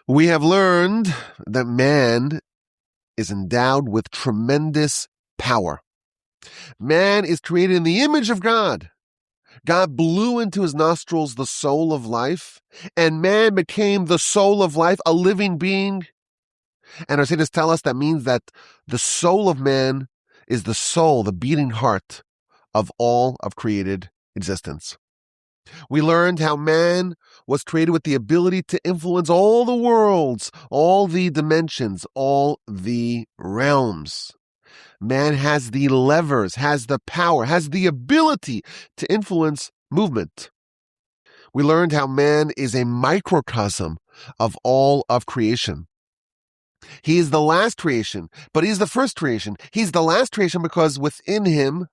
We have learned that man is endowed with tremendous power. Man is created in the image of God. God blew into his nostrils the soul of life, and man became the soul of life, a living being. And our sages tell us that means that the soul of man is the soul, the beating heart of all of created existence. We learned how man was created with the ability to influence all the worlds, all the dimensions, all the realms. Man has the levers, has the power, has the ability to influence movement. We learned how man is a microcosm of all of creation. He is the last creation, but he's the first creation. He's the last creation because within him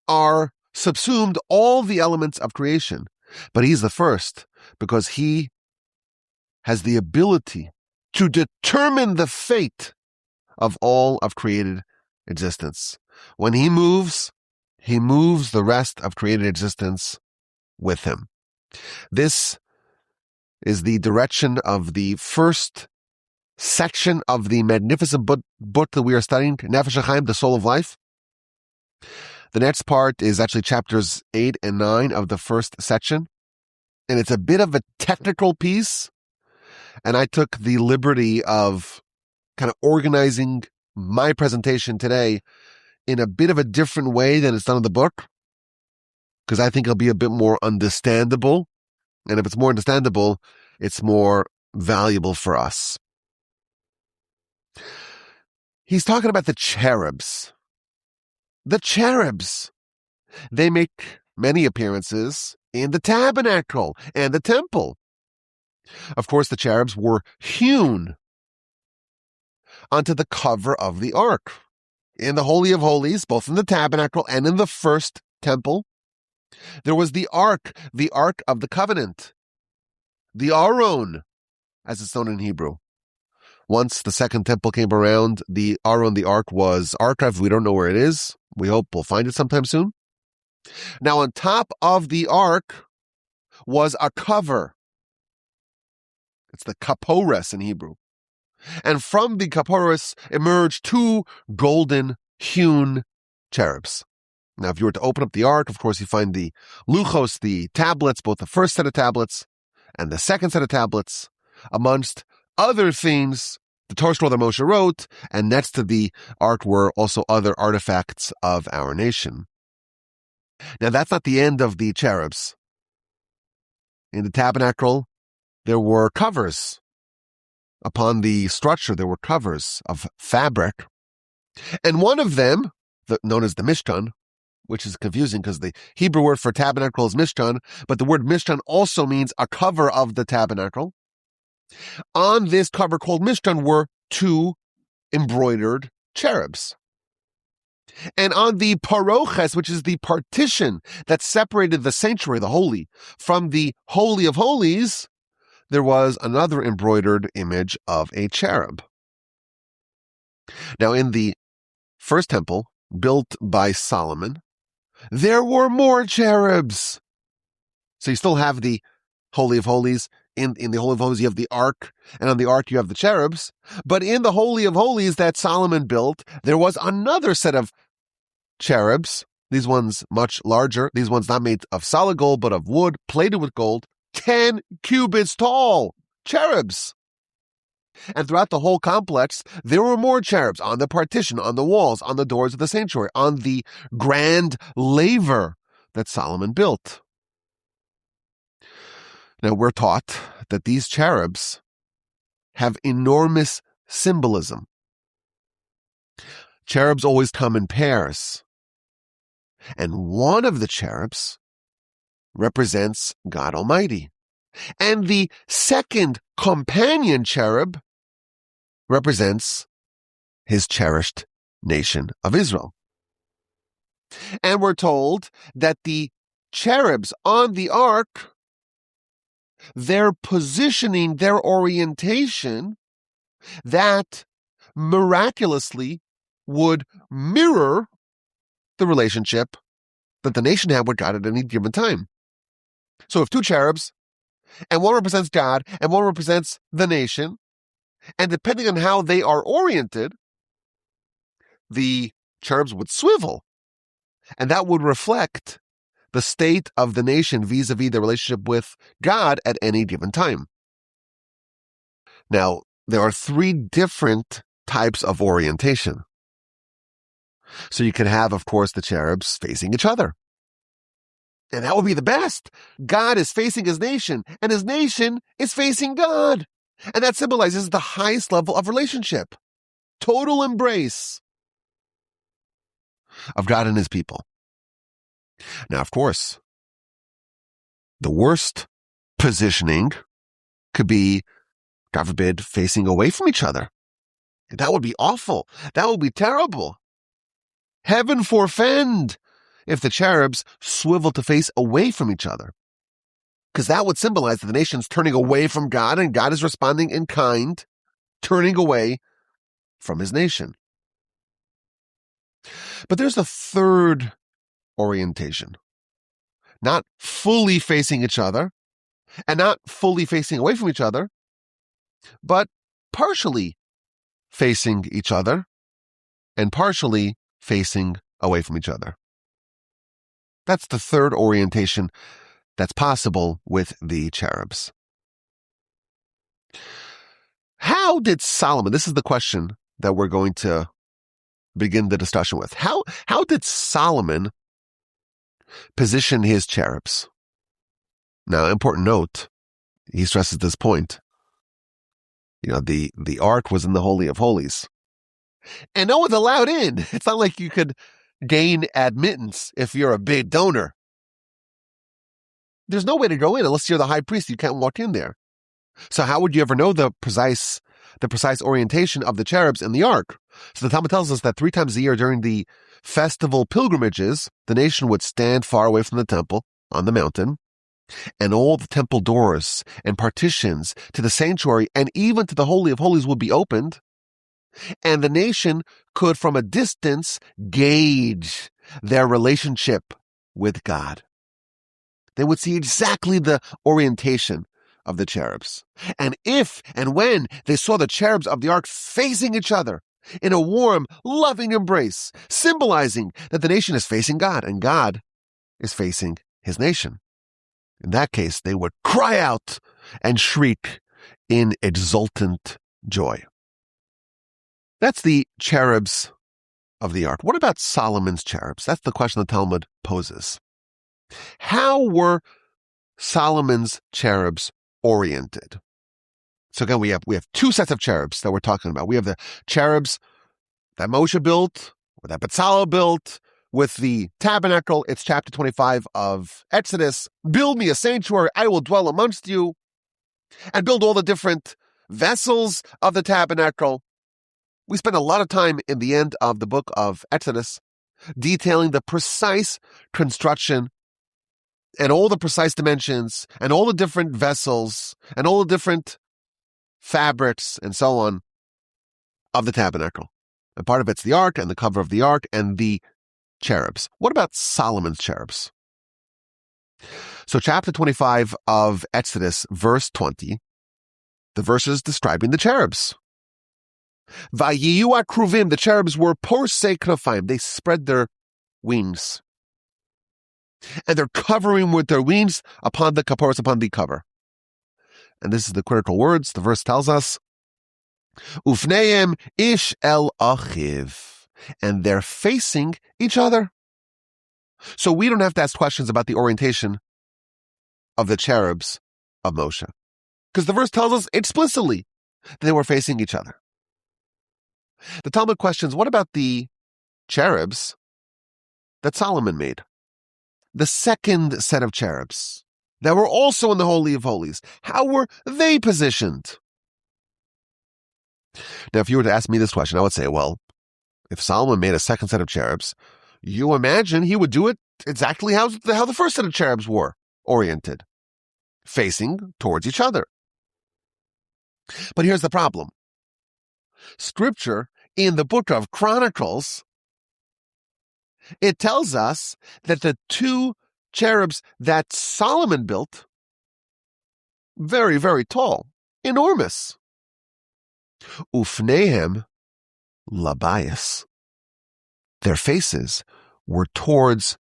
are subsumed all the elements of creation. But he's the first because he has the ability to determine the fate of all of created existence. When he moves the rest of created existence with him. This is the direction of the first section of the magnificent book that we are studying, Nefesh HaChaim, the Soul of Life. The next part is actually chapters 8 and 9 of the first section. And it's a bit of a technical piece. And I took the liberty of kind of organizing my presentation today in a bit of a different way than it's done in the book, because I think it'll be a bit more understandable. And if it's more understandable, it's more valuable for us. He's talking about the cherubs. The cherubs. They make many appearances in the tabernacle and the temple. Of course, the cherubs were hewn onto the cover of the ark. In the Holy of Holies, both in the tabernacle and in the first temple, there was the ark of the covenant, the Aron, as it's known in Hebrew. Once the second temple came around, the Aron, the ark, was archived. We don't know where it is. We hope we'll find it sometime soon. Now, on top of the ark was a cover. It's the kapores in Hebrew. And from the kapores emerged two golden hewn cherubs. Now, if you were to open up the ark, of course, you find the luchos, the tablets, both the first set of tablets and the second set of tablets, amongst other things, the Torah scroll that Moshe wrote, and next to the ark were also other artifacts of our nation. Now, that's not the end of the cherubs. In the tabernacle, there were covers. Upon the structure, there were covers of fabric. And one of them, known as the Mishkan, which is confusing because the Hebrew word for tabernacle is Mishkan, but the word Mishkan also means a cover of the tabernacle. On this cover called Mishkan were two embroidered cherubs. And on the paroches, which is the partition that separated the sanctuary, the holy, from the Holy of Holies, there was another embroidered image of a cherub. Now, in the first temple, built by Solomon, there were more cherubs. So you still have the Holy of Holies. In the Holy of Holies, you have the ark, and on the ark, you have the cherubs. But in the Holy of Holies that Solomon built, there was another set of cherubs. These ones much larger. These ones not made of solid gold, but of wood, plated with gold. 10 cubits tall cherubs. And throughout the whole complex, there were more cherubs on the partition, on the walls, on the doors of the sanctuary, on the grand laver that Solomon built. Now, we're taught that these cherubs have enormous symbolism. Cherubs always come in pairs. And one of the cherubs represents God Almighty. And the second companion cherub represents his cherished nation of Israel. And we're told that the cherubs on the ark, their positioning, their orientation, that miraculously would mirror the relationship that the nation had with God at any given time. So if two cherubs and one represents God, and one represents the nation. And depending on how they are oriented, the cherubs would swivel, and that would reflect the state of the nation vis-a-vis the relationship with God at any given time. Now, there are three different types of orientation. So you can have, of course, the cherubs facing each other. And that would be the best. God is facing his nation, and his nation is facing God. And that symbolizes the highest level of relationship. Total embrace of God and his people. Now, of course, the worst positioning could be, God forbid, facing away from each other. That would be awful. That would be terrible. Heaven forfend if the cherubs swivel to face away from each other. Because that would symbolize that the nation's turning away from God, and God is responding in kind, turning away from his nation. But there's a third orientation. Not fully facing each other, and not fully facing away from each other, but partially facing each other, and partially facing away from each other. That's the third orientation that's possible with the cherubs. How did Solomon, this is the question that we're going to begin the discussion with. How did Solomon position his cherubs? Now, important note, he stresses this point. The ark was in the Holy of Holies. And no one's allowed in. It's not like you could gain admittance if you're a big donor. There's no way to go in unless you're the high priest. You can't walk in there. So how would you ever know the precise orientation of the cherubs in the ark? So the Talmud tells us that 3 times a year during the festival pilgrimages, the nation would stand far away from the temple on the mountain, and all the temple doors and partitions to the sanctuary and even to the Holy of Holies would be opened, and the nation could from a distance gauge their relationship with God. They would see exactly the orientation of the cherubs. And if and when they saw the cherubs of the ark facing each other in a warm, loving embrace, symbolizing that the nation is facing God and God is facing his nation, in that case, they would cry out and shriek in exultant joy. That's the cherubs of the ark. What about Solomon's cherubs? That's the question the Talmud poses. How were Solomon's cherubs oriented? So again, we have 2 sets of cherubs that we're talking about. We have the cherubs that Moshe built, or that Bezalel built, with the tabernacle. It's chapter 25 of Exodus. Build me a sanctuary, I will dwell amongst you, and build all the different vessels of the tabernacle. We spend a lot of time in the end of the book of Exodus detailing the precise construction and all the precise dimensions and all the different vessels and all the different fabrics and so on of the tabernacle. And part of it's the ark and the cover of the ark and the cherubs. What about Solomon's cherubs? So chapter 25 of Exodus, verse 20, the verses describing the cherubs. Vayiyu akruvim, the cherubs were porsei knafayim, they spread their wings. And they're covering with their wings upon the kaporos, upon the cover. And this is the critical words. The verse tells us, Ufneim ish el achiv, and they're facing each other. So we don't have to ask questions about the orientation of the cherubs of Moshe, because the verse tells us explicitly that they were facing each other. The Talmud questions, what about the cherubs that Solomon made? The second set of cherubs that were also in the Holy of Holies. How were they positioned? Now, if you were to ask me this question, I would say, well, if Solomon made a second set of cherubs, you imagine he would do it exactly how the first set of cherubs were oriented, facing towards each other. But here's the problem. Scripture in the book of Chronicles, it tells us that the 2 cherubs that Solomon built very, very tall, enormous. Ufnehem labayas. Their faces were towards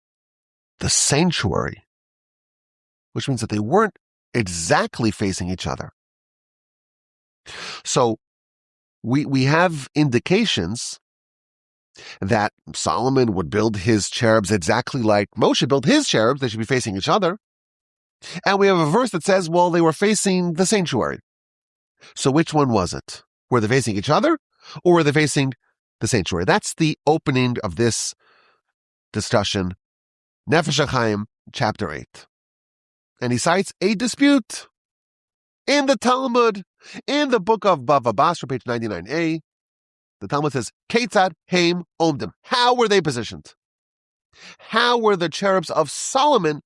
the sanctuary, which means that they weren't exactly facing each other. So we have indications that Solomon would build his cherubs exactly like Moshe built his cherubs. They should be facing each other. And we have a verse that says, well, they were facing the sanctuary. So which one was it? Were they facing each other, or were they facing the sanctuary? That's the opening of this discussion, Nefesh HaChaim, chapter 8. And he cites a dispute in the Talmud, in the book of Bava Basra, page 99a. The Talmud says, Ketzad Heim Omdim. How were they positioned? How were the cherubs of Solomon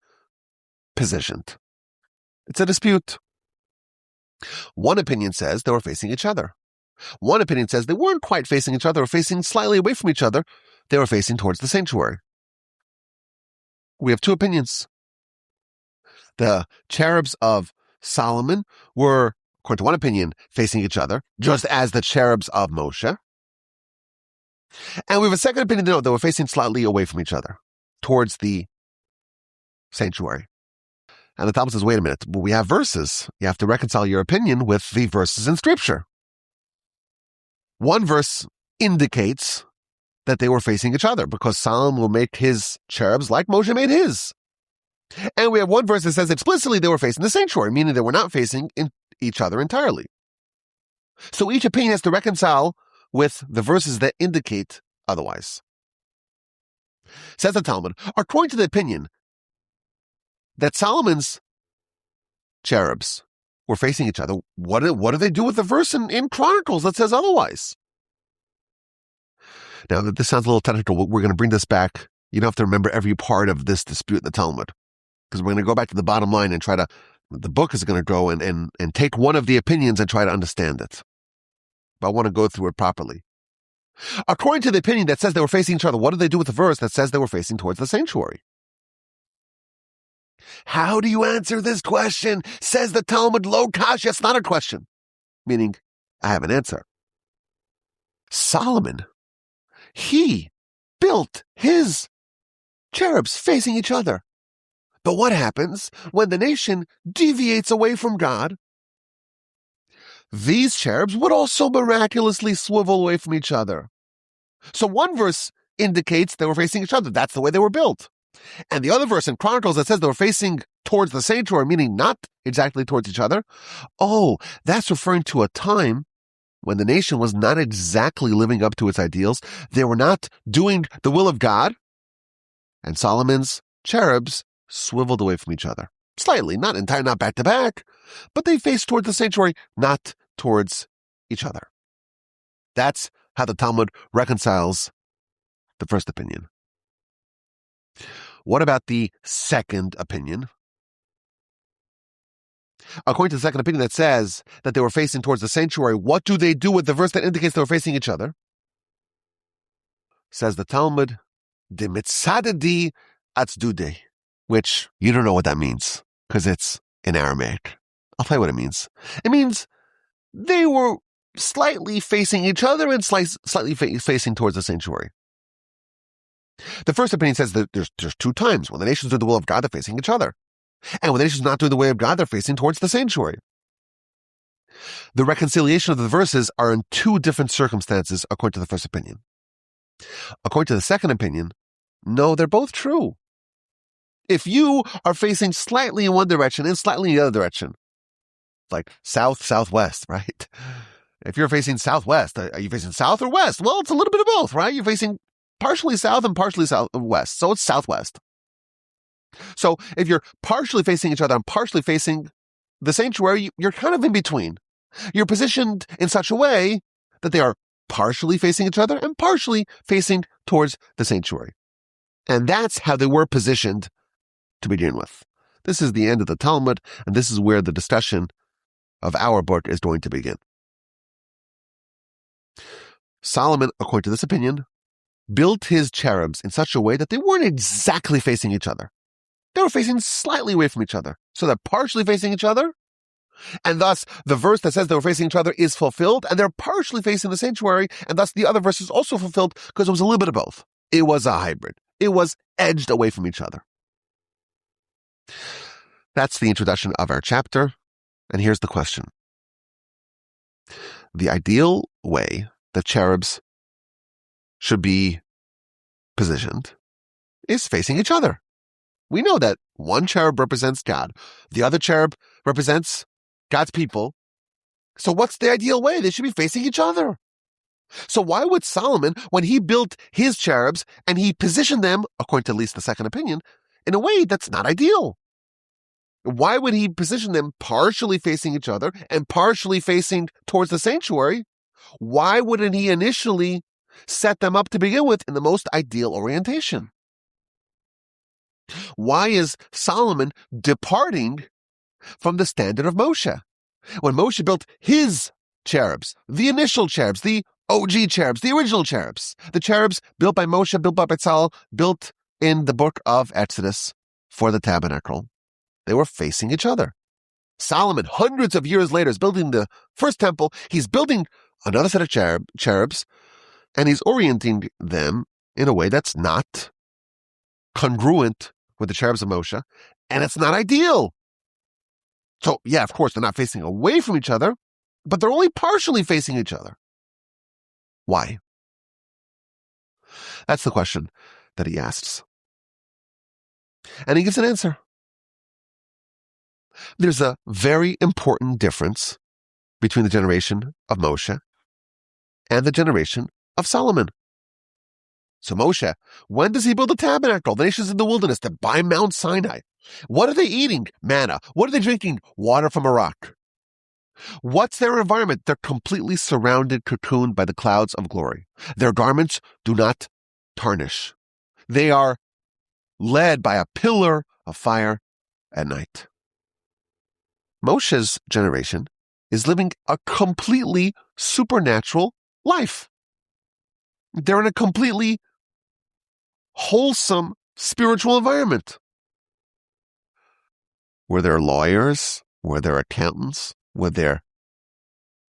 positioned? It's a dispute. One opinion says they were facing each other. One opinion says they weren't quite facing each other, they were facing slightly away from each other. They were facing towards the sanctuary. We have two opinions. The cherubs of Solomon were, according to one opinion, facing each other, just as the cherubs of Moshe. And we have a second opinion, no, they were facing slightly away from each other, towards the sanctuary. And the Talmud says, wait a minute, but we have verses. You have to reconcile your opinion with the verses in Scripture. One verse indicates that they were facing each other because Solomon will make his cherubs like Moshe made his. And we have one verse that says explicitly they were facing the sanctuary, meaning they were not facing each other entirely. So each opinion has to reconcile with the verses that indicate otherwise. Says the Talmud, according to the opinion that Solomon's cherubs were facing each other, what do they do with the verse in Chronicles that says otherwise? Now, this sounds a little technical. We're going to bring this back. You don't have to remember every part of this dispute in the Talmud, because we're going to go back to the bottom line and the book is going to go and take one of the opinions and try to understand it. But I want to go through it properly. According to the opinion that says they were facing each other, what do they do with the verse that says they were facing towards the sanctuary? How do you answer this question? Says the Talmud, lo kasha, it's not a question. Meaning, I have an answer. Solomon, he built his cherubs facing each other. But what happens when the nation deviates away from God? These cherubs would also miraculously swivel away from each other. So one verse indicates they were facing each other. That's the way they were built. And the other verse in Chronicles that says they were facing towards the sanctuary, meaning not exactly towards each other. Oh, that's referring to a time when the nation was not exactly living up to its ideals. They were not doing the will of God. And Solomon's cherubs swiveled away from each other. Slightly, not entirely, not back to back, but they faced towards the sanctuary, not towards each other. That's how the Talmud reconciles the first opinion. What about the second opinion? According to the second opinion that says that they were facing towards the sanctuary, what do they do with the verse that indicates they were facing each other? Says the Talmud, de mitzadadi atzdude, which you don't know what that means because it's in Aramaic. I'll tell you what it means. It means they were slightly facing each other and slightly facing towards the sanctuary. The first opinion says that there's two times. When the nations do the will of God, they're facing each other. And when the nations not doing the way of God, they're facing towards the sanctuary. The reconciliation of the verses are in two different circumstances, according to the first opinion. According to the second opinion, no, they're both true. If you are facing slightly in one direction and slightly in the other direction, like south, southwest, right? If you're facing southwest, are you facing south or west? Well, it's a little bit of both, right? You're facing partially south and partially southwest, so it's southwest. So if you're partially facing each other and partially facing the sanctuary, you're kind of in between. You're positioned in such a way that they are partially facing each other and partially facing towards the sanctuary. And that's how they were positioned to begin with. This is the end of the Talmud, and this is where the discussion of our book is going to begin. Solomon, according to this opinion, built his cherubs in such a way that they weren't exactly facing each other. They were facing slightly away from each other. So they're partially facing each other, And thus, the verse that says they were facing each other is fulfilled, and they're partially facing the sanctuary, and thus the other verse is also fulfilled because it was a little bit of both. It was a hybrid. It was edged away from each other. That's the introduction of our chapter, and here's the question. The ideal way the cherubs should be positioned is facing each other. We know that one cherub represents God. The other cherub represents God's people. So what's the ideal way? They should be facing each other. So why would Solomon, when he built his cherubs and he positioned them, according to at least the second opinion, in a way that's not ideal? Why would he position them partially facing each other and partially facing towards the sanctuary? Why wouldn't he initially set them up to begin with in the most ideal orientation? Why is Solomon departing from the standard of Moshe? When Moshe built his cherubs, the initial cherubs, the OG cherubs, the original cherubs, the cherubs built by Moshe, built by Betzalel, built in the book of Exodus for the Tabernacle, they were facing each other. Solomon, hundreds of years later, is building the first temple. He's building another set of cherubs, and he's orienting them in a way that's not congruent with the cherubs of Moshe, and it's not ideal. So, yeah, of course, they're not facing away from each other, but they're only partially facing each other. Why? That's the question that he asks. And he gives an answer. There's a very important difference between the generation of Moshe and the generation of Solomon. So Moshe, when does he build the tabernacle? The nations in the wilderness, by Mount Sinai. What are they eating? Manna. What are they drinking? Water from a rock. What's their environment? They're completely surrounded, cocooned by the clouds of glory. Their garments do not tarnish. They are led by a pillar of fire at night. Moshe's generation is living a completely supernatural life. They're in a completely wholesome spiritual environment. Were there lawyers? Were there accountants? Were there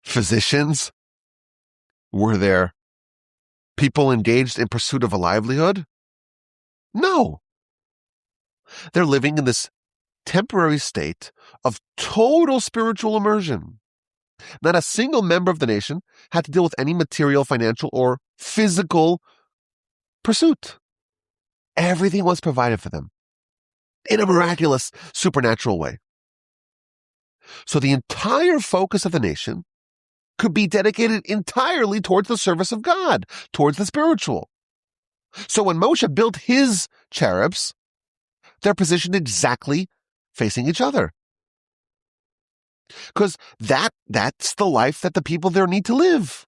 physicians? Were there people engaged in pursuit of a livelihood? No. They're living in this temporary state of total spiritual immersion. Not a single member of the nation had to deal with any material, financial, or physical pursuit. Everything was provided for them in a miraculous, supernatural way. So the entire focus of the nation could be dedicated entirely towards the service of God, towards the spiritual. So when Moshe built his cherubs, they're positioned exactly facing each other. Because that's the life that the people there need to live.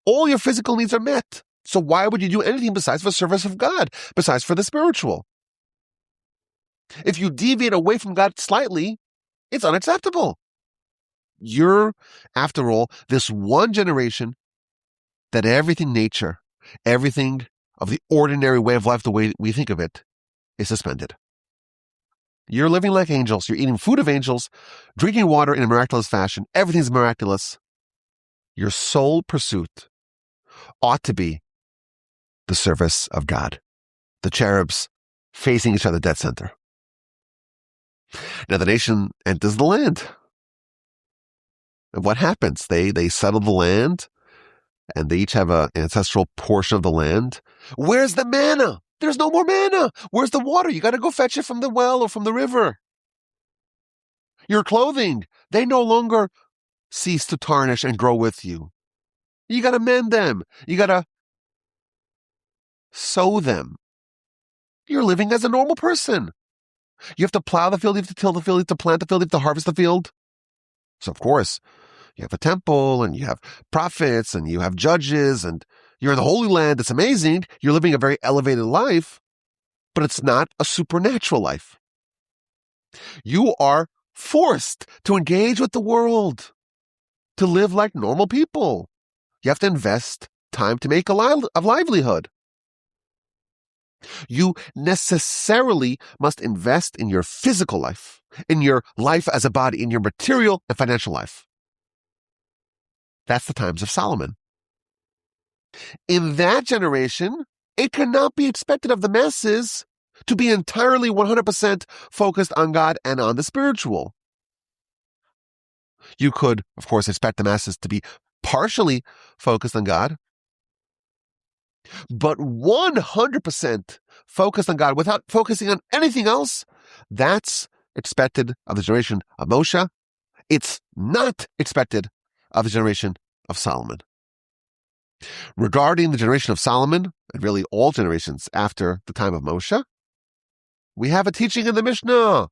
All your physical needs are met. So why would you do anything besides for the service of God, besides for the spiritual? If you deviate away from God slightly, it's unacceptable. You're, after all, this one generation that everything nature, everything of the ordinary way of life, the way we think of it, is suspended. You're living like angels. You're eating food of angels, drinking water in a miraculous fashion. Everything's miraculous. Your sole pursuit ought to be the service of God. The cherubs facing each other dead center. Now the nation enters the land. And what happens? They settle the land, and they each have an ancestral portion of the land. Where's the manna? There's no more manna. Where's the water? You got to go fetch it from the well or from the river. Your clothing, they no longer cease to tarnish and grow with you. You got to mend them. You got to sow them. You're living as a normal person. You have to plow the field, you have to till the field, you have to plant the field, you have to harvest the field. So, of course, you have a temple, and you have prophets, and you have judges, and you're in the Holy Land. It's amazing. You're living a very elevated life, but it's not a supernatural life. You are forced to engage with the world, to live like normal people. You have to invest time to make a livelihood. You necessarily must invest in your physical life, in your life as a body, in your material and financial life. That's the times of Solomon. In that generation, it cannot be expected of the masses to be entirely 100% focused on God and on the spiritual. You could, of course, expect the masses to be partially focused on God, but 100% focused on God without focusing on anything else, that's expected of the generation of Moshe. It's not expected of the generation of Solomon. Regarding the generation of Solomon, and really all generations after the time of Moshe, we have a teaching in the Mishnah.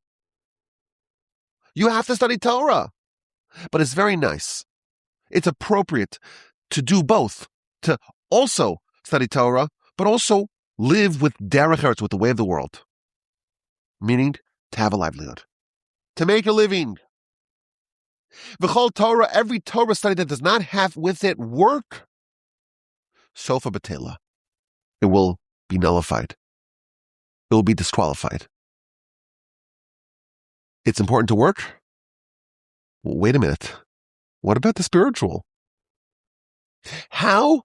You have to study Torah. But it's very nice. It's appropriate to do both, to also study Torah, but also live with derech eretz, with the way of the world. Meaning, to have a livelihood. To make a living. V'chol Torah, every Torah study that does not have with it work, sofa betela. It will be nullified. It will be disqualified. It's important to work. Well, wait a minute. What about the spiritual? How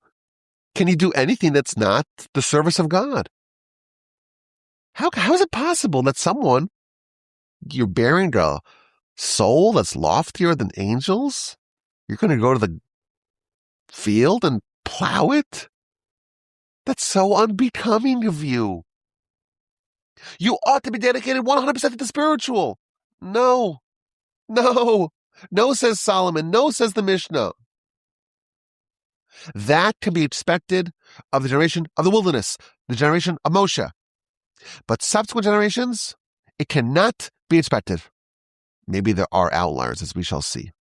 can you do anything that's not the service of God? How is it possible that someone, you're bearing a soul that's loftier than angels? You're going to go to the field and plow it? That's so unbecoming of you. You ought to be dedicated 100% to the spiritual. No, says Solomon. No, says the Mishnah. That can be expected of the generation of the wilderness, the generation of Moshe. But subsequent generations, it cannot be expected. Maybe there are outliers, as we shall see.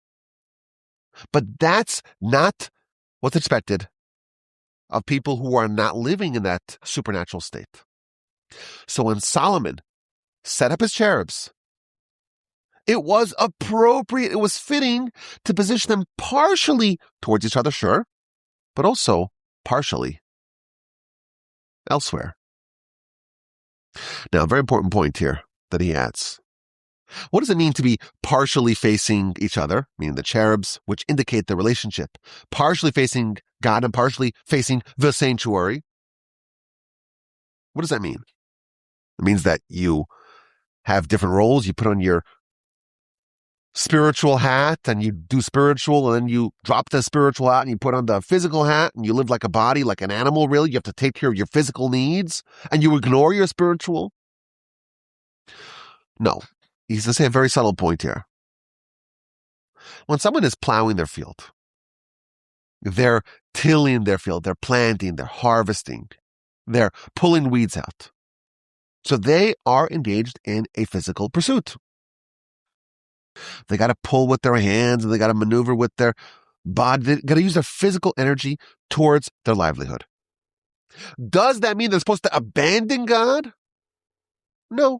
But that's not what's expected of people who are not living in that supernatural state. So when Solomon set up his cherubs, it was appropriate, it was fitting to position them partially towards each other, sure, but also partially elsewhere. Now, a very important point here that he adds. What does it mean to be partially facing each other, meaning the cherubs, which indicate the relationship, partially facing God and partially facing the sanctuary? What does that mean? It means that you have different roles. You put on your spiritual hat and you do spiritual, and then you drop the spiritual hat and you put on the physical hat and you live like a body, like an animal, really. You have to take care of your physical needs and you ignore your spiritual. No, he's going to say a very subtle point here. When someone is plowing their field, they're tilling their field, they're planting, they're harvesting, they're pulling weeds out. So they are engaged in a physical pursuit. They got to pull with their hands and they got to maneuver with their body. They got to use their physical energy towards their livelihood. Does that mean they're supposed to abandon God? No.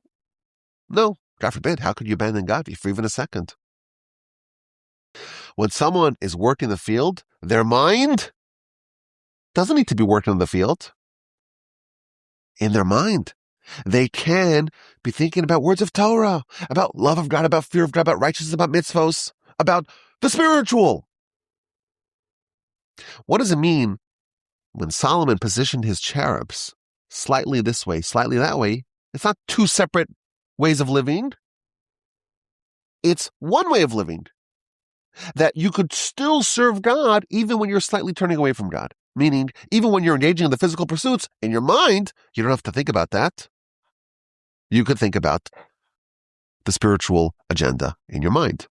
God forbid. How could you abandon God for even a second? When someone is working the field, their mind doesn't need to be working in the field. In their mind, they can be thinking about words of Torah, about love of God, about fear of God, about righteousness, about mitzvos, about the spiritual. What does it mean when Solomon positioned his cherubs slightly this way, slightly that way? It's not two separate ways of living. It's one way of living. That you could still serve God even when you're slightly turning away from God. Meaning, even when you're engaging in the physical pursuits, in your mind, you don't have to think about that. You could think about the spiritual agenda in your mind.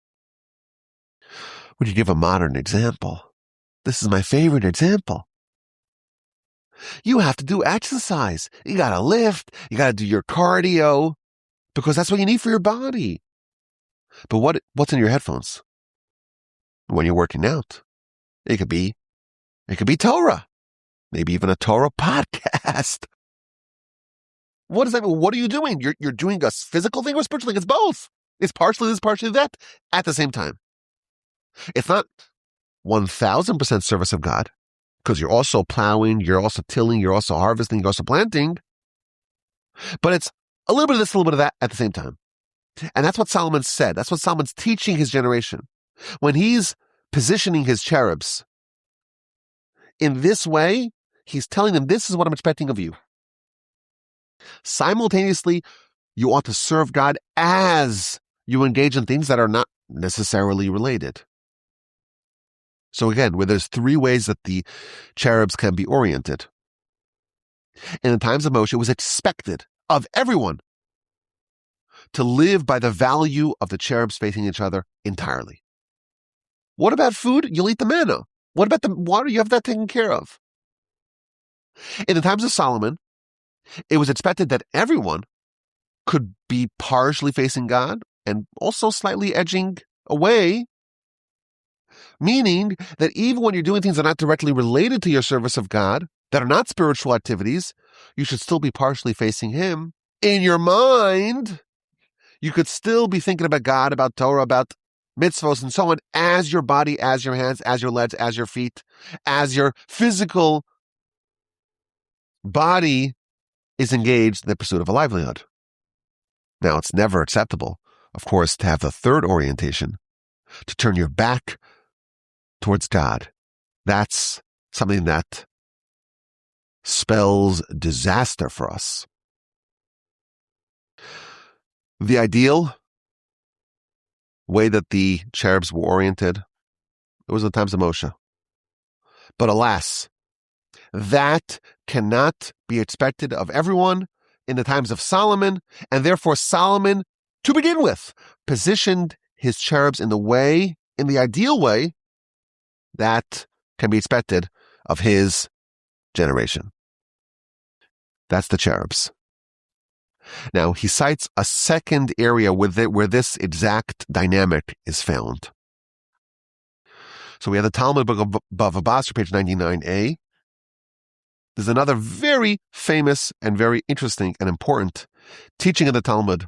Would you give a modern example? This is my favorite example. You have to do exercise. You got to lift. You got to do your cardio because that's what you need for your body. But what's in your headphones when you're working out? It could be Torah, maybe even a Torah podcast. What does that mean? What are you doing? You're doing a physical thing or spiritual thing? It's both. It's partially this, partially that at the same time. It's not 1,000% service of God because you're also plowing, you're also tilling, you're also harvesting, you're also planting. But it's a little bit of this, a little bit of that at the same time. And that's what Solomon said. That's what Solomon's teaching his generation. When he's positioning his cherubs in this way, he's telling them, this is what I'm expecting of you. Simultaneously, you ought to serve God as you engage in things that are not necessarily related. So again, where there's three ways that the cherubs can be oriented. In the times of Moshe, it was expected of everyone to live by the value of the cherubs facing each other entirely. What about food? You'll eat the manna. What about the water? You have that taken care of. In the times of Solomon, it was expected that everyone could be partially facing God and also slightly edging away, meaning that even when you're doing things that are not directly related to your service of God, that are not spiritual activities, you should still be partially facing Him. In your mind, you could still be thinking about God, about Torah, about mitzvos, and so on, as your body, as your hands, as your legs, as your feet, as your physical body is engaged in the pursuit of a livelihood. Now, it's never acceptable, of course, to have the third orientation, to turn your back towards God. That's something that spells disaster for us. The ideal way that the cherubs were oriented, it was the times of Moshe. But alas, that cannot be expected of everyone in the times of Solomon, and therefore Solomon, to begin with, positioned his cherubs in the ideal way that can be expected of his generation. That's the cherubs. Now, he cites a second area where this exact dynamic is found. So we have the Talmud book of Bava Basra, page 99a. There's another very famous and very interesting and important teaching of the Talmud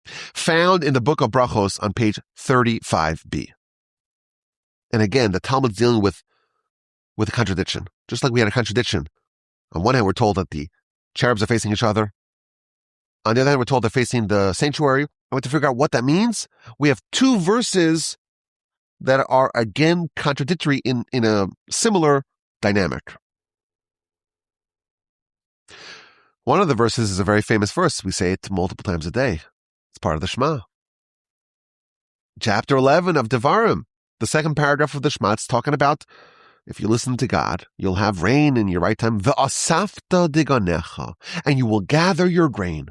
found in the book of Brachos on page 35b. And again, the Talmud's dealing with a contradiction. Just like we had a contradiction. On one hand, we're told that the cherubs are facing each other. On the other hand, we're told they're facing the sanctuary. And we have to figure out what that means. We have two verses that are, again, contradictory in a similar dynamic. One of the verses is a very famous verse. We say it multiple times a day. It's part of the Shema. Chapter 11 of Devarim, the second paragraph of the Shema, it's talking about if you listen to God, you'll have rain in your right time. Ve'asafta diganecha, and you will gather your grain.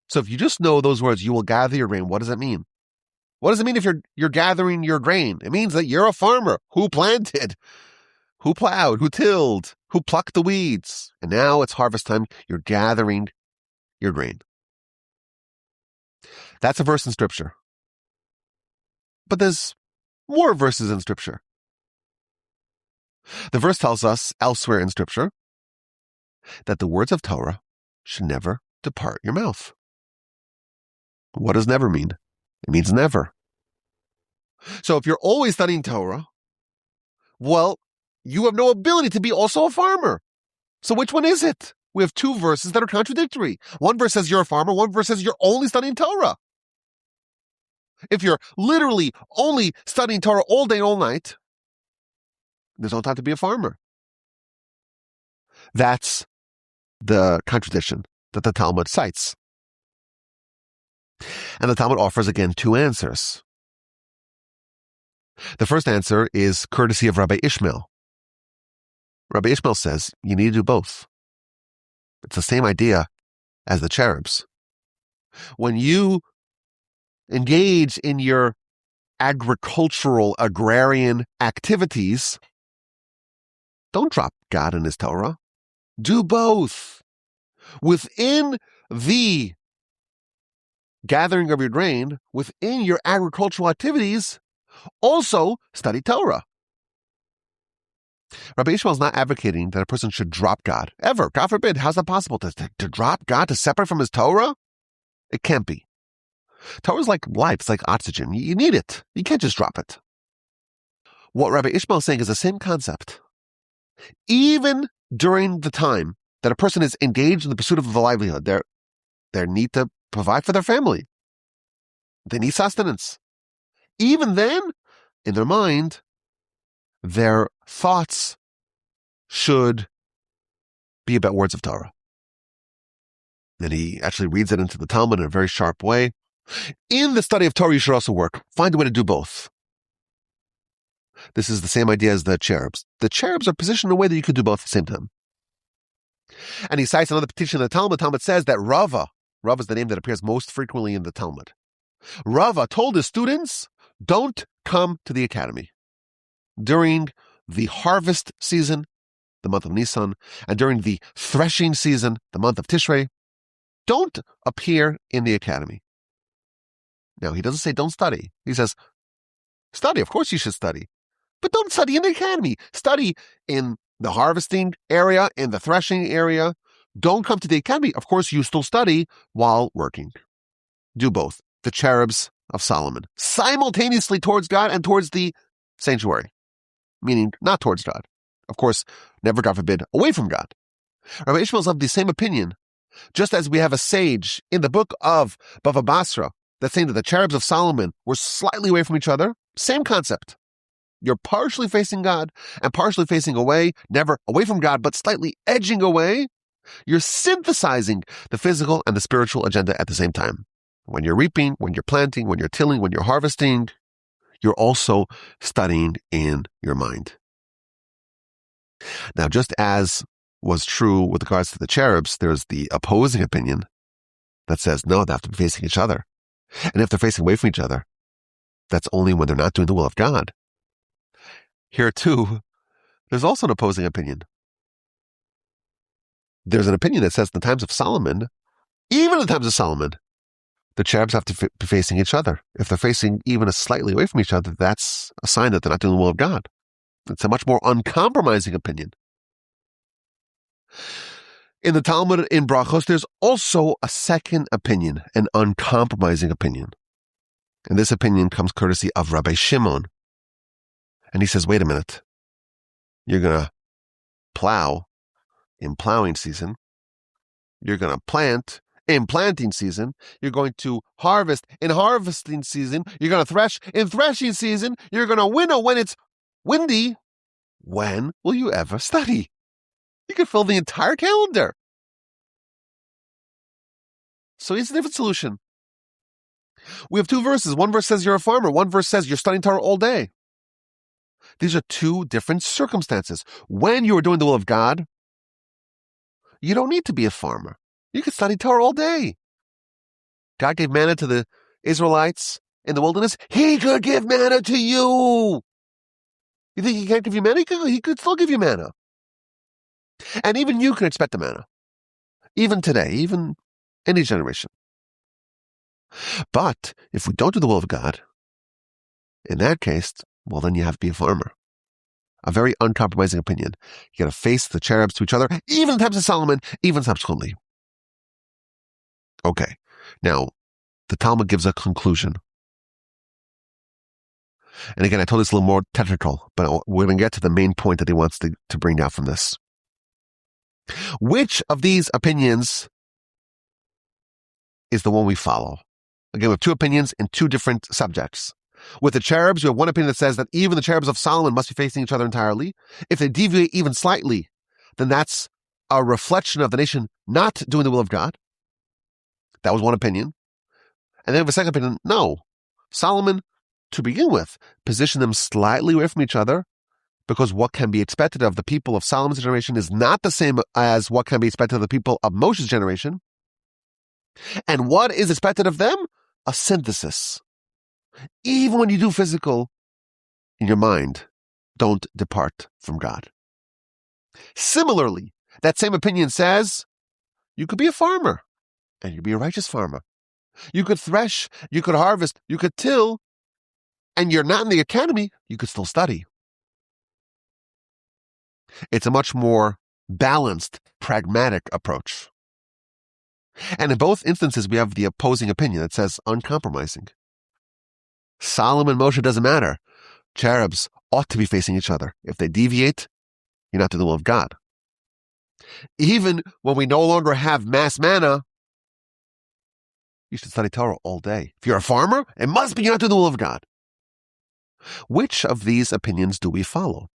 So if you just know those words, you will gather your grain, what does it mean? What does it mean if you're gathering your grain? It means that you're a farmer who planted, who plowed, who tilled, who plucked the weeds. And now it's harvest time. You're gathering your grain. That's a verse in Scripture. But there's more verses in Scripture. The verse tells us elsewhere in Scripture that the words of Torah should never depart your mouth. What does never mean? It means never. So if you're always studying Torah, well, you have no ability to be also a farmer. So which one is it? We have two verses that are contradictory. One verse says you're a farmer, one verse says you're only studying Torah. If you're literally only studying Torah all day, all night, there's no time to be a farmer. That's the contradiction that the Talmud cites. And the Talmud offers again two answers. The first answer is courtesy of Rabbi Ishmael. Rabbi Ishmael says you need to do both. It's the same idea as the cherubs. When you engage in your agricultural, agrarian activities, don't drop God and His Torah. Do both. Within the gathering of your grain, within your agricultural activities, also study Torah. Rabbi Ishmael is not advocating that a person should drop God, ever. God forbid. How's that possible? To drop God, to separate from His Torah? It can't be. Torah is like life. It's like oxygen. You need it. You can't just drop it. What Rabbi Ishmael is saying is the same concept. Even during the time that a person is engaged in the pursuit of a livelihood. They need to provide for their family. They need sustenance. Even then, in their mind, their thoughts should be about words of Torah. And he actually reads it into the Talmud in a very sharp way. In the study of Torah, you should also work. Find a way to do both. This is the same idea as the cherubs. The cherubs are positioned in a way that you could do both at the same time. And he cites another petition in the Talmud. Talmud says that Rava is the name that appears most frequently in the Talmud. Rava told his students, don't come to the academy during the harvest season, the month of Nisan, and during the threshing season, the month of Tishrei. Don't appear in the academy. Now, he doesn't say don't study. He says, study. Of course you should study. But don't study in the academy. Study in the harvesting area, in the threshing area. Don't come to the academy. Of course, you still study while working. Do both. The cherubs of Solomon, simultaneously towards God and towards the sanctuary, meaning not towards God. Of course, never, God forbid, away from God. Rabbi Ishmael is of the same opinion, just as we have a sage in the book of Bava Basra that's saying that the cherubs of Solomon were slightly away from each other. Same concept. You're partially facing God and partially facing away, never away from God, but slightly edging away. You're synthesizing the physical and the spiritual agenda at the same time. When you're reaping, when you're planting, when you're tilling, when you're harvesting, you're also studying in your mind. Now, just as was true with regards to the cherubs, there's the opposing opinion that says, no, they have to be facing each other. And if they're facing away from each other, that's only when they're not doing the will of God. Here, too, there's also an opposing opinion. There's an opinion that says in the times of Solomon, even in the times of Solomon, the cherubs have to be facing each other. If they're facing even slightly away from each other, that's a sign that they're not doing the will of God. It's a much more uncompromising opinion. In the Talmud in Brachos, there's also a second opinion, an uncompromising opinion. And this opinion comes courtesy of Rabbi Shimon. And he says, wait a minute. You're going to plow in plowing season. You're going to plant in planting season. You're going to harvest in harvesting season. You're going to thresh in threshing season. You're going to winnow when it's windy. When will you ever study? You could fill the entire calendar. So it's a different solution. We have two verses. One verse says you're a farmer. One verse says you're studying Torah all day. These are two different circumstances. When you are doing the will of God, you don't need to be a farmer. You can study Torah all day. God gave manna to the Israelites in the wilderness. He could give manna to you. You think he can't give you manna? He could still give you manna. And even you can expect the manna. Even today, even any generation. But if we don't do the will of God, in that case, well, then you have to be a farmer. A very uncompromising opinion. You got to face the cherubs to each other, even in times of Solomon, even subsequently. Okay, now, the Talmud gives a conclusion. And again, I told you it's a little more technical, but we're going to get to the main point that he wants to bring down from this. Which of these opinions is the one we follow? Again, we have two opinions in two different subjects. With the cherubs, we have one opinion that says that even the cherubs of Solomon must be facing each other entirely. If they deviate even slightly, then that's a reflection of the nation not doing the will of God. That was one opinion. And then we have a second opinion. No, Solomon, to begin with, positioned them slightly away from each other because what can be expected of the people of Solomon's generation is not the same as what can be expected of the people of Moshe's generation. And what is expected of them? A synthesis. Even when you do physical in your mind, don't depart from God. Similarly, that same opinion says you could be a farmer and you could be a righteous farmer. You could thresh, you could harvest, you could till, and you're not in the academy, you could still study. It's a much more balanced, pragmatic approach. And in both instances, we have the opposing opinion that says uncompromising. Solomon, Moshe, doesn't matter. Cherubs ought to be facing each other. If they deviate, you're not doing the will of God. Even when we no longer have mass manna, you should study Torah all day. If you're a farmer, it must be you're not doing the will of God. Which of these opinions do we follow?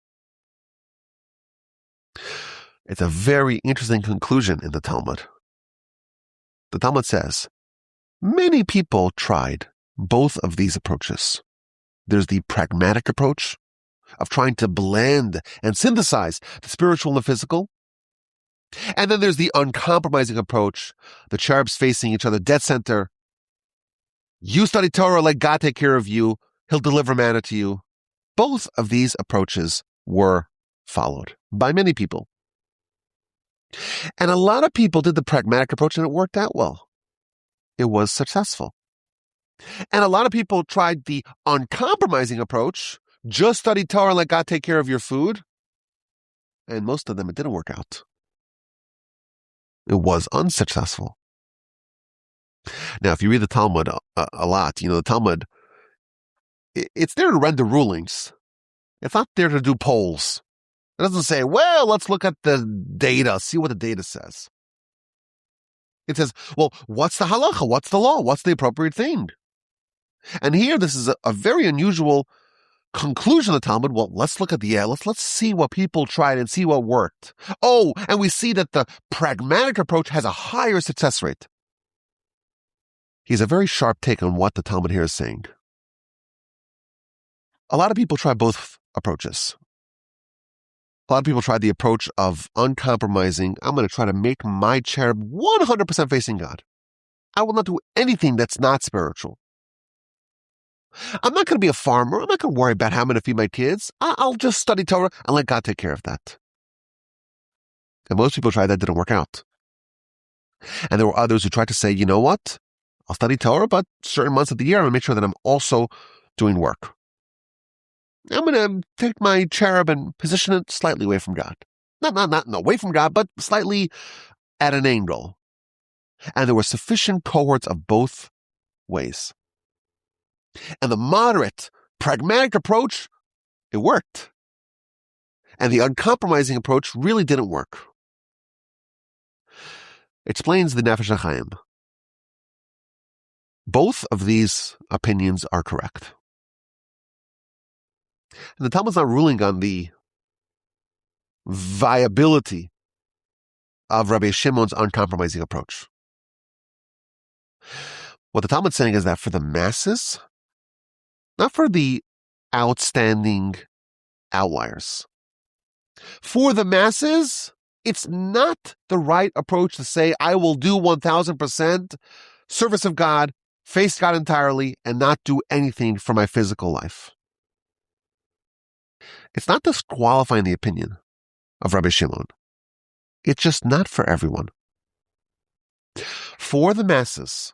It's a very interesting conclusion in the Talmud. The Talmud says, many people tried both of these approaches. There's the pragmatic approach of trying to blend and synthesize the spiritual and the physical. And then there's the uncompromising approach, the cherubs facing each other, dead center. You study Torah, let God take care of you. He'll deliver manna to you. Both of these approaches were followed by many people. And a lot of people did the pragmatic approach and it worked out well. It was successful. And a lot of people tried the uncompromising approach, just study Torah and let God take care of your food. And most of them, it didn't work out. It was unsuccessful. Now, if you read the Talmud a lot, the Talmud, it's there to render rulings. It's not there to do polls. It doesn't say, well, let's look at the data, see what the data says. It says, well, what's the halacha? What's the law? What's the appropriate thing? And here, this is a very unusual conclusion of the Talmud. Well, let's look at let's see what people tried and see what worked. Oh, and we see that the pragmatic approach has a higher success rate. He has a very sharp take on what the Talmud here is saying. A lot of people try both approaches. A lot of people tried the approach of uncompromising. I'm going to try to make my cherub 100% facing God. I will not do anything that's not spiritual. I'm not going to be a farmer. I'm not going to worry about how I'm going to feed my kids. I'll just study Torah and let God take care of that. And most people tried that, didn't work out. And there were others who tried to say, you know what? I'll study Torah, but certain months of the year, I'm going to make sure that I'm also doing work. I'm going to take my cherub and position it slightly away from God. Not away from God, but slightly at an angle. And there were sufficient cohorts of both ways. And the moderate, pragmatic approach, it worked. And the uncompromising approach really didn't work. Explains the Nefesh HaChaim. Both of these opinions are correct. And the Talmud's not ruling on the viability of Rabbi Shimon's uncompromising approach. What the Talmud's saying is that for the masses, not for the outstanding outliers, for the masses, it's not the right approach to say, I will do 1,000% service of God, face God entirely, and not do anything for my physical life. It's not disqualifying the opinion of Rabbi Shimon. It's just not for everyone. For the masses,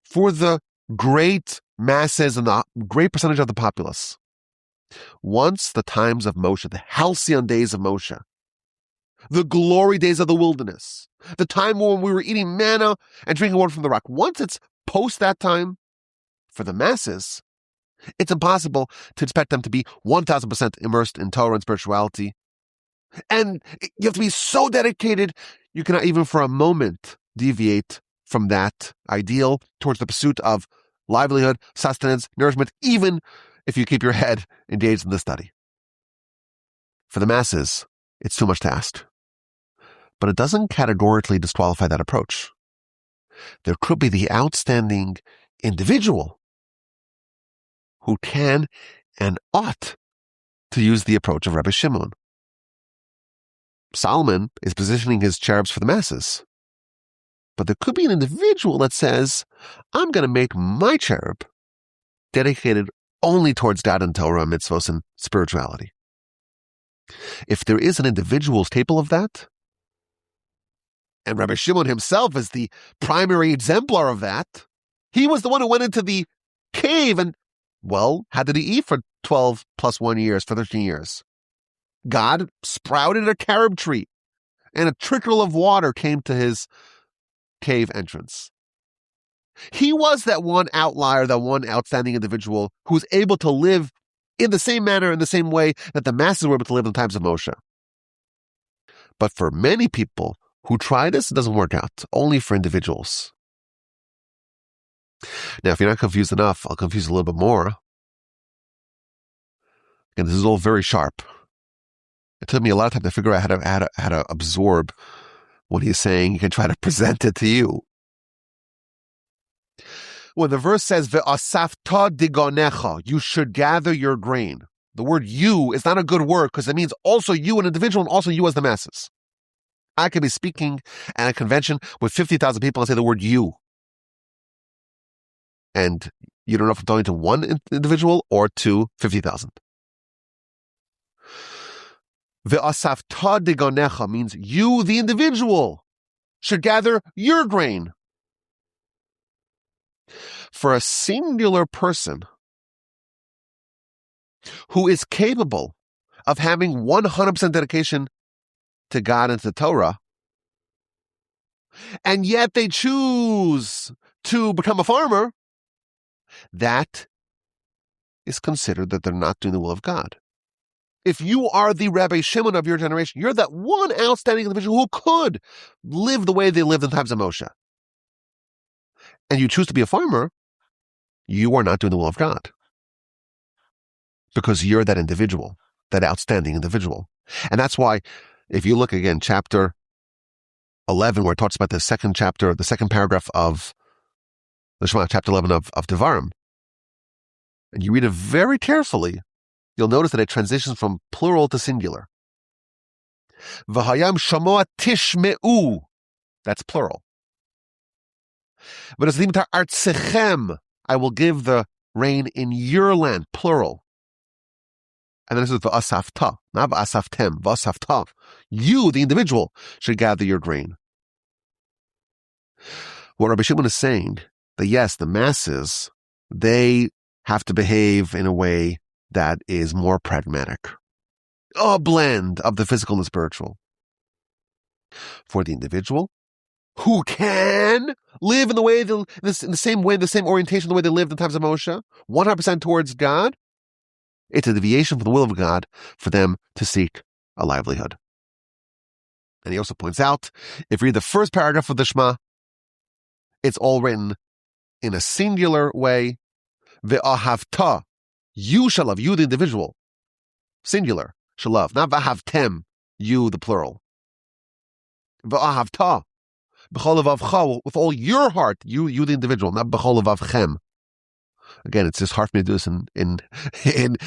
for the great masses and the great percentage of the populace, once the times of Moshe, the halcyon days of Moshe, the glory days of the wilderness, the time when we were eating manna and drinking water from the rock, once it's post that time, for the masses, it's impossible to expect them to be 1,000% immersed in Torah and spirituality. And you have to be so dedicated, you cannot even for a moment deviate from that ideal towards the pursuit of livelihood, sustenance, nourishment, even if you keep your head engaged in the study. For the masses, it's too much to ask. But it doesn't categorically disqualify that approach. There could be the outstanding individual who can and ought to use the approach of Rabbi Shimon. Solomon is positioning his cherubs for the masses. But there could be an individual that says, I'm going to make my cherub dedicated only towards God and Torah, mitzvos, and spirituality. If there is an individual capable of that, and Rabbi Shimon himself is the primary exemplar of that, he was the one who went into the cave and, well, how did he eat for 12 plus 1 years, for 13 years? God sprouted a carob tree, and a trickle of water came to his cave entrance. He was that one outlier, that one outstanding individual who was able to live in the same manner, in the same way that the masses were able to live in the times of Moshe. But for many people who try this, it doesn't work out. Only for individuals. Now, if you're not confused enough, I'll confuse you a little bit more. And this is all very sharp. It took me a lot of time to figure out how to absorb what he's saying. You can try to present it to you. When the verse says, "Ve'asafta digonecha," you should gather your grain. The word "you" is not a good word because it means also you, an individual, and also you as the masses. I could be speaking at a convention with 50,000 people and say the word "you." And you don't know if I'm talking to one individual or to 50,000. Ve'asafta digonecha means you, the individual, should gather your grain. For a singular person who is capable of having 100% dedication to God and to Torah, and yet they choose to become a farmer, that is considered that they're not doing the will of God. If you are the Rabbi Shimon of your generation, you're that one outstanding individual who could live the way they lived in times of Moshe, and you choose to be a farmer, you are not doing the will of God. Because you're that individual, that outstanding individual. And that's why, if you look again, chapter 11, where it talks about the second chapter, the second paragraph of the Shema, chapter 11 of Devarim, and you read it very carefully, you'll notice that it transitions from plural to singular. V'hayam shamoa tishme'u, that's plural. But as the artsechem, I will give the rain in your land, plural. And then this is v'asafta, not v'asaftem, v'asafta. You, the individual, should gather your grain. What Rabbi Shimon is saying, that yes, the masses, they have to behave in a way that is more pragmatic. A blend of the physical and the spiritual. For the individual, who can live in the way, in the same way, the same orientation, the way they lived in times of Moshe, 100% towards God, it's a deviation from the will of God for them to seek a livelihood. And he also points out, if you read the first paragraph of the Shema, it's all written in a singular way. Ve'ahavta, you shall love, you the individual. Singular, shall love. Not v'ahavtem, you the plural. Ve'ahavta, b'chol levavcha, with all your heart, you the individual, not b'chol levavchem. Again, it's just hard for me to do this in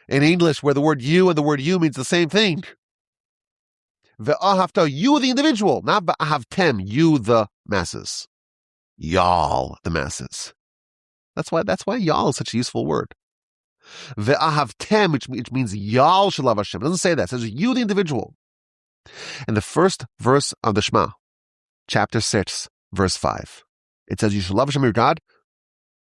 English, where the word you and the word you means the same thing. Ve'ahavta, you the individual, not v'ahavtem, you the masses. Y'all, the masses. That's why y'all is such a useful word. Ve'ahavtem, which means y'all shall love Hashem. It doesn't say that. It says you, the individual. In the first verse of the Shema, chapter 6, verse 5, it says you shall love Hashem your God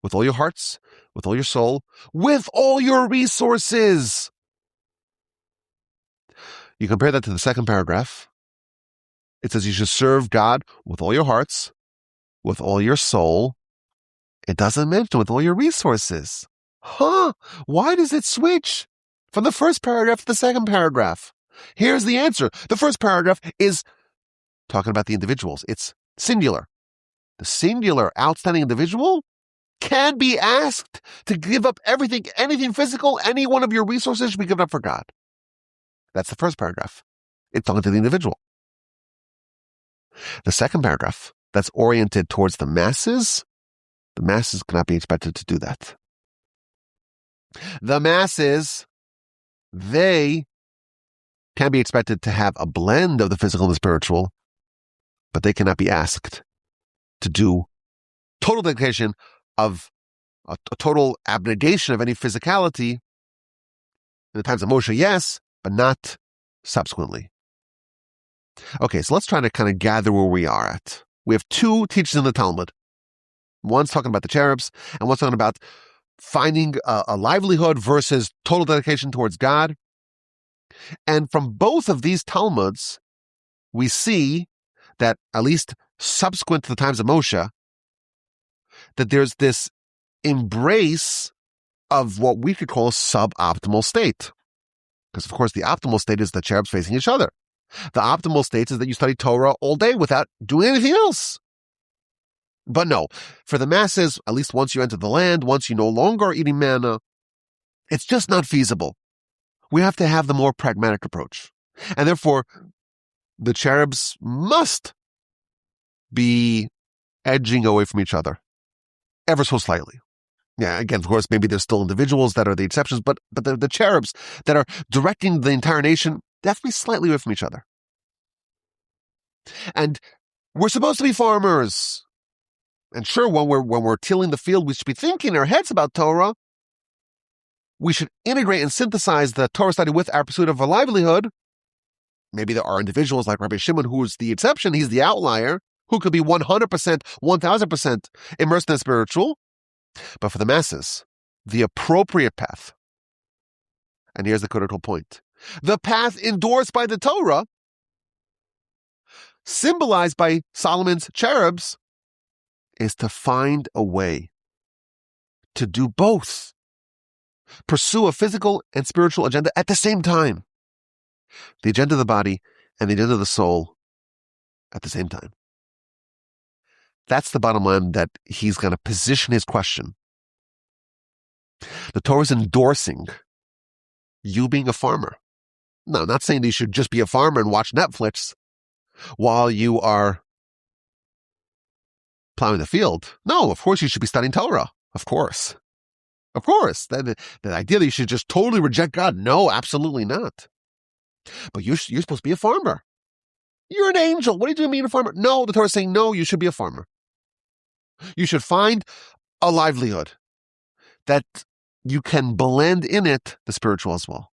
with all your hearts, with all your soul, with all your resources. You compare that to the second paragraph. It says you should serve God with all your hearts, with all your soul. It doesn't mention with all your resources. Why does it switch from the first paragraph to the second paragraph? Here's the answer. The first paragraph is talking about the individuals. It's singular. The singular, outstanding individual can be asked to give up everything, anything physical, any one of your resources should be given up for God. That's the first paragraph. It's talking to the individual. The second paragraph, that's oriented towards the masses cannot be expected to do that. The masses, they can be expected to have a blend of the physical and the spiritual, but they cannot be asked to do total dedication of a total abnegation of any physicality. In the times of Moshe, yes, but not subsequently. Okay, so let's try to kind of gather where we are at. We have two teachings in the Talmud. One's talking about the cherubs, and one's talking about finding a livelihood versus total dedication towards God. And from both of these Talmuds, we see that, at least subsequent to the times of Moshe, that there's this embrace of what we could call a suboptimal state. Because, of course, the optimal state is the cherubs facing each other. The optimal state is that you study Torah all day without doing anything else. But no, for the masses, at least once you enter the land, once you no longer are eating manna, it's just not feasible. We have to have the more pragmatic approach. And therefore, the cherubs must be edging away from each other, ever so slightly. Yeah, again, of course, maybe there's still individuals that are the exceptions, but the cherubs that are directing the entire nation, they have to be slightly away from each other. And we're supposed to be farmers. And sure, when we're tilling the field, we should be thinking in our heads about Torah. We should integrate and synthesize the Torah study with our pursuit of a livelihood. Maybe there are individuals like Rabbi Shimon, who's the exception, he's the outlier, who could be 100%, 1,000% immersed in the spiritual. But for the masses, the appropriate path, and here's the critical point, the path endorsed by the Torah, symbolized by Solomon's cherubs, is to find a way to do both. Pursue a physical and spiritual agenda at the same time. The agenda of the body and the agenda of the soul at the same time. That's the bottom line that he's going to position his question. The Torah is endorsing you being a farmer. No, I'm not saying that you should just be a farmer and watch Netflix while you are plowing the field. No, of course you should be studying Torah. Of course. Of course. The idea that you should just totally reject God. No, absolutely not. But you're supposed to be a farmer. You're an angel. What do you mean a farmer? No, the Torah is saying, no, you should be a farmer. You should find a livelihood that you can blend in it the spiritual as well.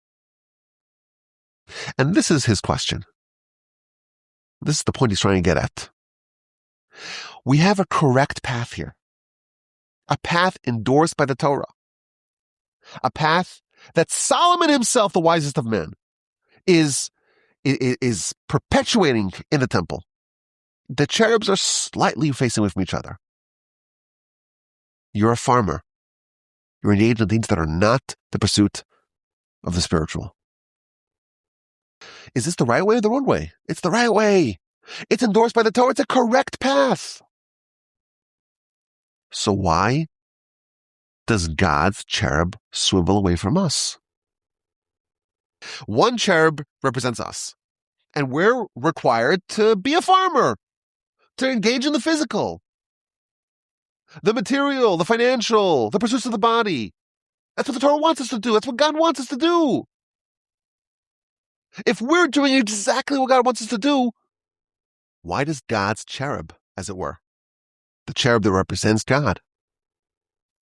And this is his question. This is the point he's trying to get at. We have a correct path here. A path endorsed by the Torah. A path that Solomon himself, the wisest of men, is perpetuating in the temple. The cherubs are slightly facing away from each other. You're a farmer. You're engaged in things that are not the pursuit of the spiritual. Is this the right way or the wrong way? It's the right way. It's endorsed by the Torah. It's a correct path. So why does God's cherub swivel away from us? One cherub represents us, and we're required to be a farmer, to engage in the physical, the material, the financial, the pursuits of the body. That's what the Torah wants us to do. That's what God wants us to do. If we're doing exactly what God wants us to do, why does God's cherub, as it were, the cherub that represents God,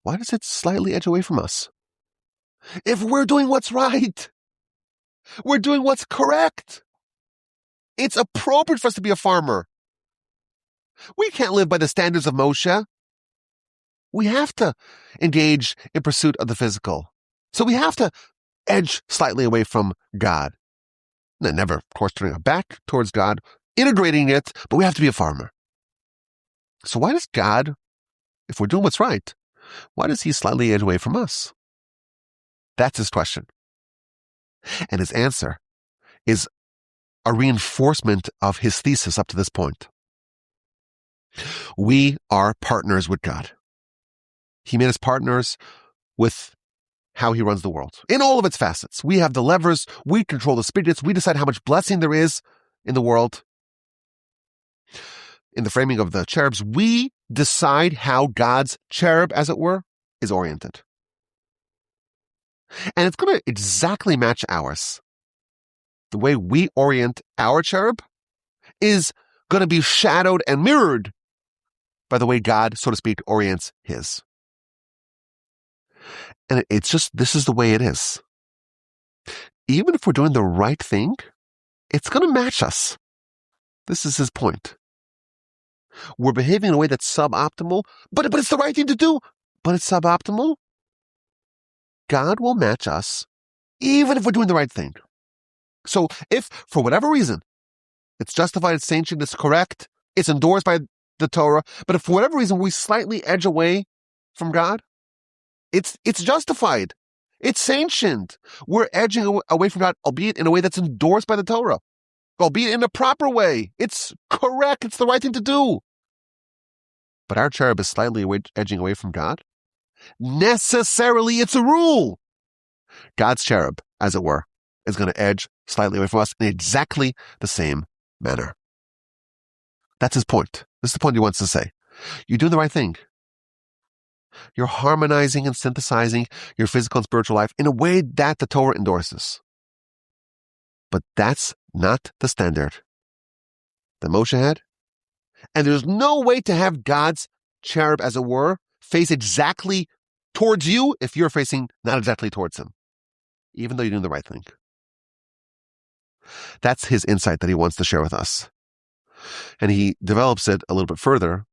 why does it slightly edge away from us? If we're doing what's right, we're doing what's correct. It's appropriate for us to be a farmer. We can't live by the standards of Moshe. We have to engage in pursuit of the physical. So we have to edge slightly away from God. Never, of course, turning our back towards God, integrating it, but we have to be a farmer. So why does God, if we're doing what's right, why does he slightly edge away from us? That's his question. And his answer is a reinforcement of his thesis up to this point. We are partners with God. He made us partners with how he runs the world in all of its facets. We have the levers. We control the spirits. We decide how much blessing there is in the world. In the framing of the cherubs, we decide how God's cherub, as it were, is oriented. And it's going to exactly match ours. The way we orient our cherub is going to be shadowed and mirrored by the way God, so to speak, orients his. And it's just, this is the way it is. Even if we're doing the right thing, it's going to match us. This is his point. We're behaving in a way that's suboptimal, but it's the right thing to do, but it's suboptimal. God will match us even if we're doing the right thing. So if, for whatever reason, it's justified, it's sanctioned, it's correct, it's endorsed by the Torah, but if for whatever reason we slightly edge away from God, it's justified. It's sanctioned. We're edging away from God, albeit in a way that's endorsed by the Torah. albeit in a proper way. It's correct. It's the right thing to do. But our cherub is slightly edging away from God. Necessarily, it's a rule. God's cherub, as it were, is going to edge slightly away from us in exactly the same manner. That's his point. This is the point he wants to say. You're doing the right thing. You're harmonizing and synthesizing your physical and spiritual life in a way that the Torah endorses. But that's not the standard that Moshe had. And there's no way to have God's cherub, as it were, face exactly towards you if you're facing not exactly towards him, even though you're doing the right thing. That's his insight that he wants to share with us. And he develops it a little bit further.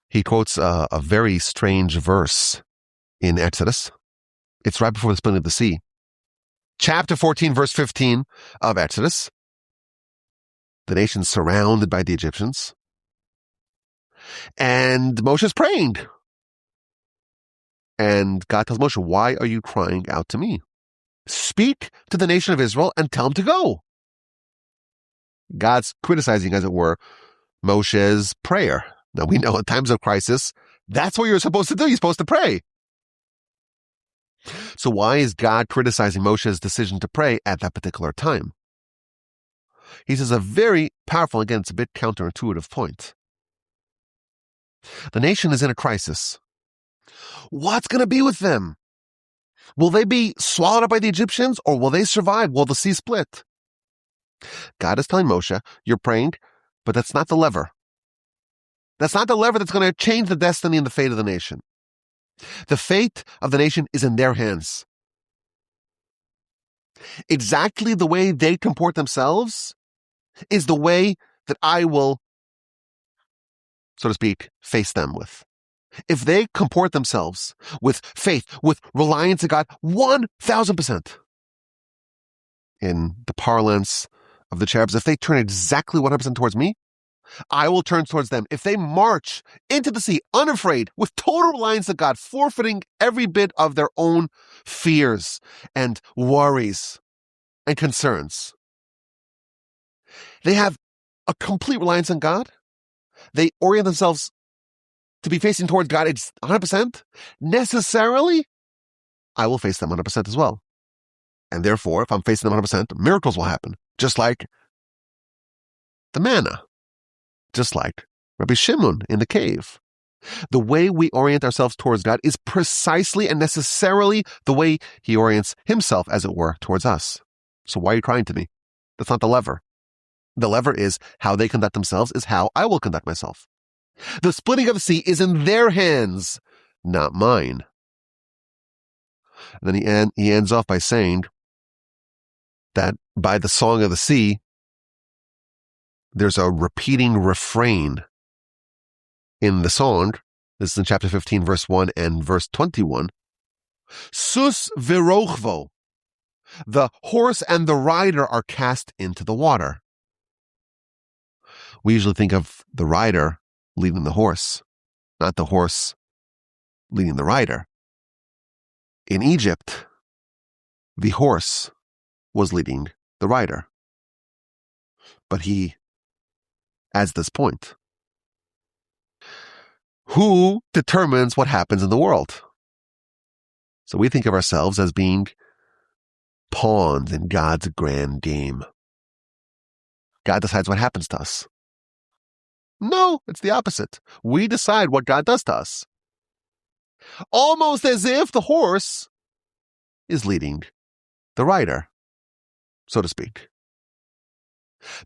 He quotes a very strange verse in Exodus. It's right before the splitting of the sea. Chapter 14, verse 15 of Exodus. The nation's surrounded by the Egyptians. And Moshe's praying. And God tells Moshe, why are you crying out to me? Speak to the nation of Israel and tell them to go. God's criticizing, as it were, Moshe's prayer. Now we know in times of crisis, that's what you're supposed to do. You're supposed to pray. So why is God criticizing Moshe's decision to pray at that particular time? He says a very powerful, again, it's a bit counterintuitive point. The nation is in a crisis. What's going to be with them? Will they be swallowed up by the Egyptians, or will they survive? Will the sea split? God is telling Moshe, you're praying, but that's not the lever. That's not the lever that's going to change the destiny and the fate of the nation. The fate of the nation is in their hands. Exactly the way they comport themselves is the way that I will, so to speak, face them with. If they comport themselves with faith, with reliance in God, 1,000%, in the parlance of the cherubs, if they turn exactly 100% towards me, I will turn towards them. If they march into the sea unafraid, with total reliance on God, forfeiting every bit of their own fears and worries and concerns, they have a complete reliance on God. They orient themselves to be facing towards God 100%. Necessarily, I will face them 100% as well. And therefore, if I'm facing them 100%, miracles will happen. Just like the manna. Just like Rabbi Shimon in the cave. The way we orient ourselves towards God is precisely and necessarily the way he orients himself, as it were, towards us. So why are you crying to me? That's not the lever. The lever is how they conduct themselves is how I will conduct myself. The splitting of the sea is in their hands, not mine. And then he ends off by saying that by the song of the sea, there's a repeating refrain in the song. This is in chapter 15, verse 1 and verse 21. Sus virochvo. The horse and the rider are cast into the water. We usually think of the rider leading the horse, not the horse leading the rider. In Egypt, the horse was leading the rider. But he adds this point. Who determines what happens in the world? So we think of ourselves as being pawns in God's grand game. God decides what happens to us. No, it's the opposite. We decide what God does to us. Almost as if the horse is leading the rider, so to speak.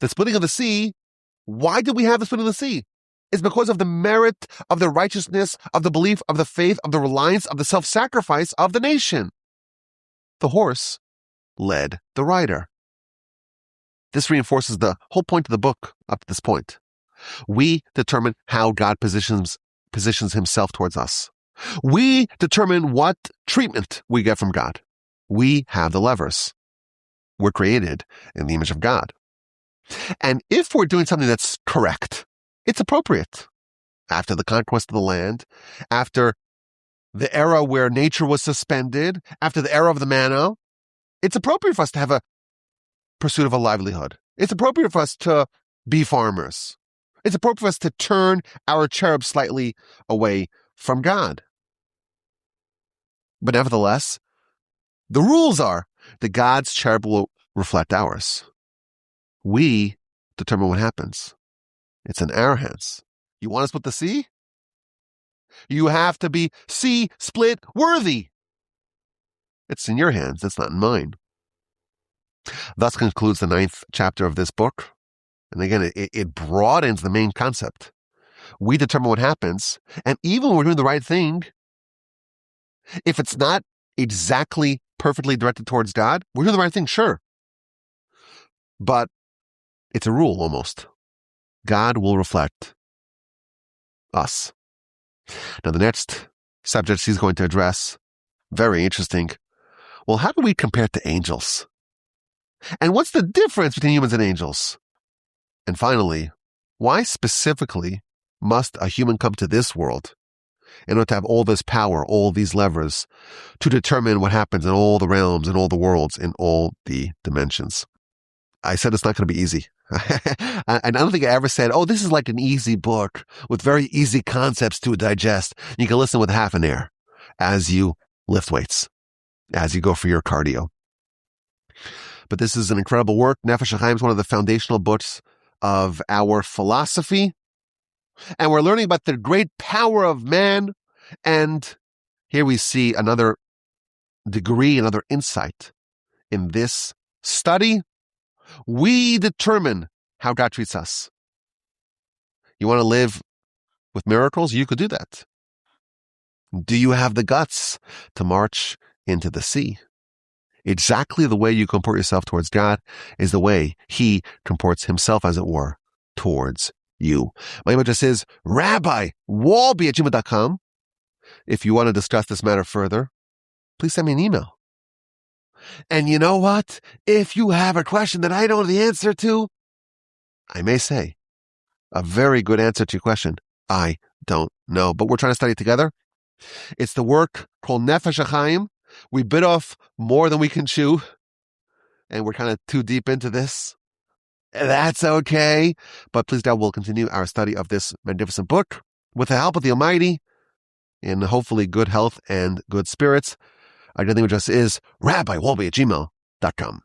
The splitting of the sea, why did we have the splitting of the sea? It's because of the merit of the righteousness, of the belief, of the faith, of the reliance, of the self-sacrifice of the nation. The horse led the rider. This reinforces the whole point of the book up to this point. We determine how God positions himself towards us. We determine what treatment we get from God. We have the levers. We're created in the image of God. And if we're doing something that's correct, it's appropriate. After the conquest of the land, after the era where nature was suspended, after the era of the manna, it's appropriate for us to have a pursuit of a livelihood. It's appropriate for us to be farmers. It's appropriate for us to turn our cherub slightly away from God. But nevertheless, the rules are that God's cherub will reflect ours. We determine what happens. It's in our hands. You want to split the sea? You have to be sea split worthy. It's in your hands. It's not in mine. Thus concludes the 9th chapter of this book. And again, it broadens the main concept. We determine what happens. And even when we're doing the right thing, if it's not exactly perfectly directed towards God, we're doing the right thing, sure. But it's a rule almost. God will reflect us. Now, the next subject he's going to address, very interesting. Well, how do we compare to angels? And what's the difference between humans and angels? And finally, why specifically must a human come to this world in order to have all this power, all these levers, to determine what happens in all the realms, in all the worlds, in all the dimensions? I said it's not going to be easy. And I don't think I ever said, oh, this is like an easy book with very easy concepts to digest. You can listen with half an ear as you lift weights, as you go for your cardio. But this is an incredible work. Nefesh HaChaim is one of the foundational books of our philosophy. And we're learning about the great power of man. And here we see another degree, another insight in this study. We determine how God treats us. You want to live with miracles? You could do that. Do you have the guts to march into the sea? Exactly the way you comport yourself towards God is the way He comports Himself, as it were, towards you. My email address is rabbiwalby@gmail.com. If you want to discuss this matter further, please send me an email. And you know what? If you have a question that I don't know the answer to, I may say a very good answer to your question, I don't know. But we're trying to study it together. It's the work called Nefesh HaChaim. We bit off more than we can chew, and we're kind of too deep into this. That's okay. But please, God, we'll continue our study of this magnificent book with the help of the Almighty in hopefully good health and good spirits. Our email address is rabbiwalby@gmail.com.